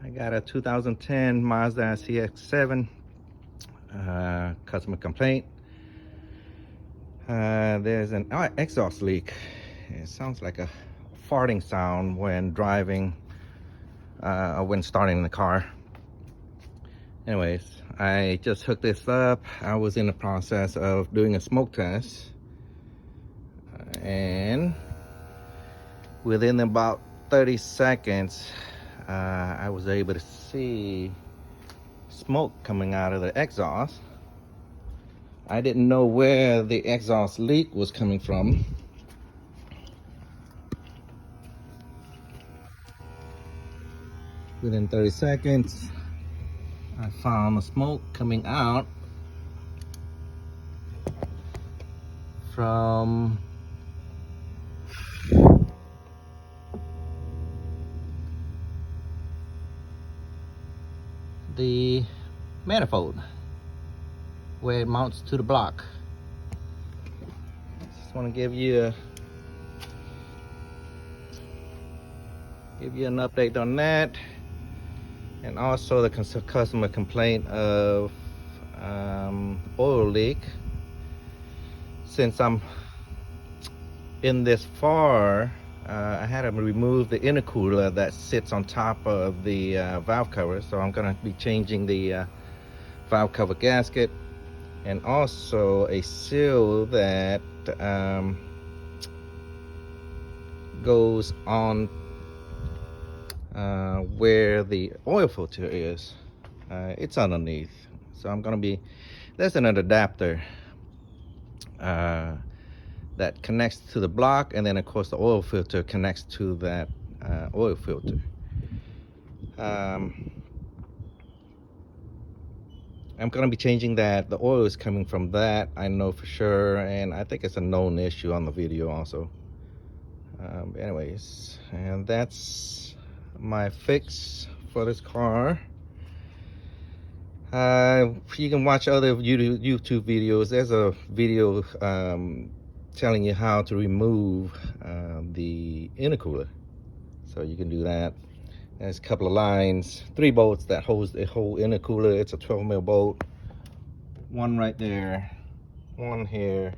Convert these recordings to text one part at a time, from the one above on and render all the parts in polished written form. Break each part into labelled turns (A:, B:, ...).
A: I got a 2010 Mazda CX-7 customer complaint. There's an exhaust leak. It sounds like a farting sound when driving or when starting the car. Anyways, I just hooked this up. I was in the process of doing a smoke test, and within about 30 seconds I was able to see smoke coming out of the exhaust. I didn't know where the exhaust leak was coming from. Within 30 seconds, I found the smoke coming out from the manifold where it mounts to the block. Just want to give you an update on that, and also the customer complaint of oil leak. Since I'm in this far, I had to remove the intercooler that sits on top of the valve cover, so I'm going to be changing the valve cover gasket, and also a seal that goes on where the oil filter is. It's underneath, so I'm going to be, there's an adapter that connects to the block, and then of course the oil filter connects to that oil filter. I'm going to be changing that. The oil is coming from that, I know for sure, and I think it's a known issue on the video also. Anyways, and that's my fix for this car. You can watch other YouTube videos. There's a video telling you how to remove the intercooler, so you can do that. There's a couple of lines, 3 bolts that holds the whole intercooler. It's a 12mm bolt, one right there, one here,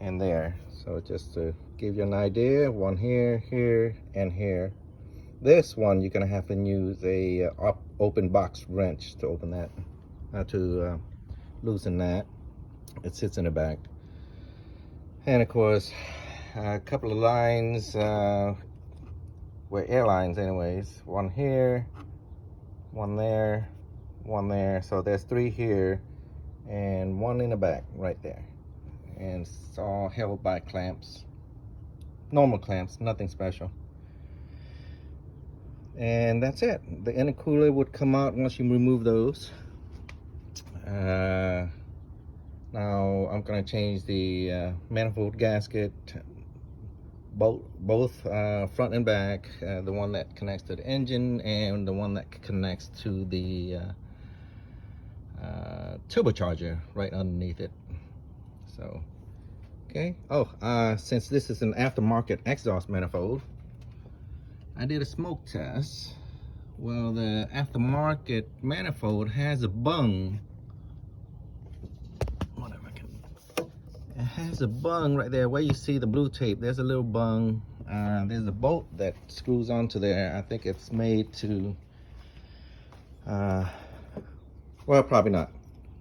A: and there. So just to give you an idea, one here, here, and here. This one you're gonna have to use a open box wrench to open that, to loosen that. It sits in the back. And of course, a couple of lines, were air lines anyways. One here, one there, one there. So there's 3 here, and 1 in the back right there. And it's all held by clamps, normal clamps, nothing special. And that's it. The intercooler would come out once you remove those. Now I'm going to change the manifold gasket, both front and back, the one that connects to the engine and the one that connects to the turbocharger right underneath it. So okay. Since this is an aftermarket exhaust manifold, I did a smoke test. Well, the aftermarket manifold has a bung. It has a bung right there where you see the blue tape. There's a little bung. There's a bolt that screws onto there. I think it's made to, well, probably not.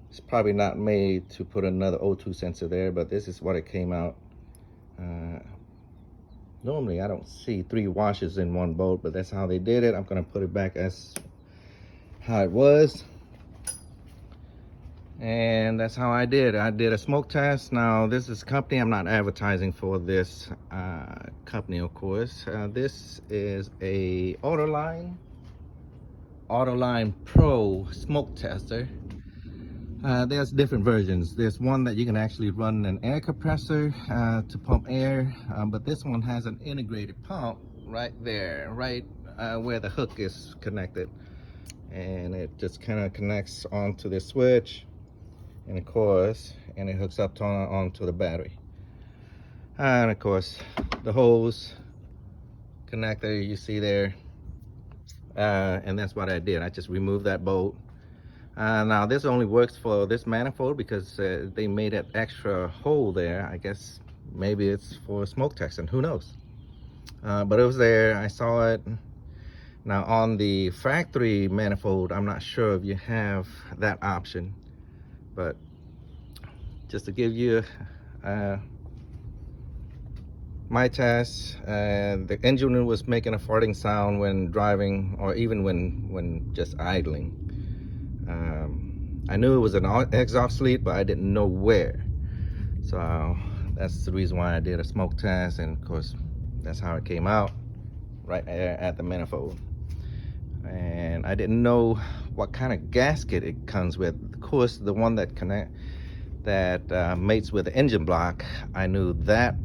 A: It's probably not made to put another O2 sensor there, but this is what it came out. Normally I don't see 3 washers in one bolt, but that's how they did it. I'm going to put it back as how it was, and that's how I did a smoke test. Now this is a company, I'm not advertising for this company, of course. This is a Autoline Pro smoke tester. There's different versions. There's one that you can actually run an air compressor to pump air, but this one has an integrated pump right there, right where the hook is connected, and it just kind of connects onto this switch, and of course, and it hooks up onto the battery. And of course, the hose connector you see there, And that's what I did. I just removed that bolt. Now this only works for this manifold because they made an extra hole there. I guess maybe it's for smoke testing, who knows. But it was there, I saw it. Now on the factory manifold, I'm not sure if you have that option, but just to give you my test, the engine was making a farting sound when driving, or even when just idling. I knew it was an exhaust leak, but I didn't know where. So that's the reason why I did a smoke test, and of course that's how it came out, right there at the manifold. And I didn't know what kind of gasket it comes with. Of course, the one that mates with the engine block, I knew that.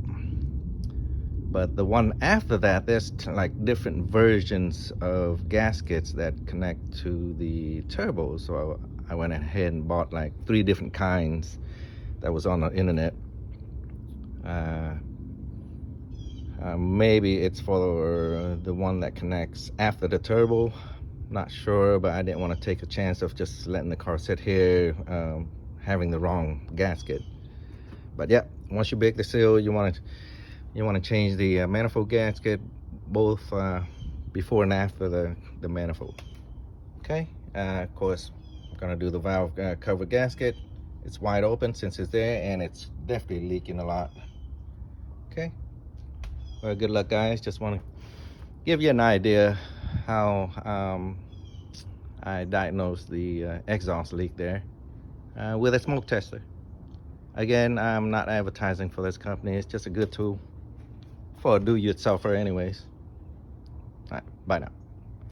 A: But the one after that, there's like different versions of gaskets that connect to the turbo. So I went ahead and bought like 3 different kinds that was on the internet. Maybe it's for the one that connects after the turbo, not sure, but I didn't want to take a chance of just letting the car sit here having the wrong gasket. But yeah, once you break the seal, you want to change the manifold gasket both before and after the manifold. Okay, of course I'm gonna do the valve cover gasket. It's wide open since it's there, and it's definitely leaking a lot. Okay, well, good luck guys. Just want to give you an idea how I diagnosed the exhaust leak there with a smoke tester. Again, I'm not advertising for this company. It's just a good tool for a do-it-yourselfer anyways. All right, bye now.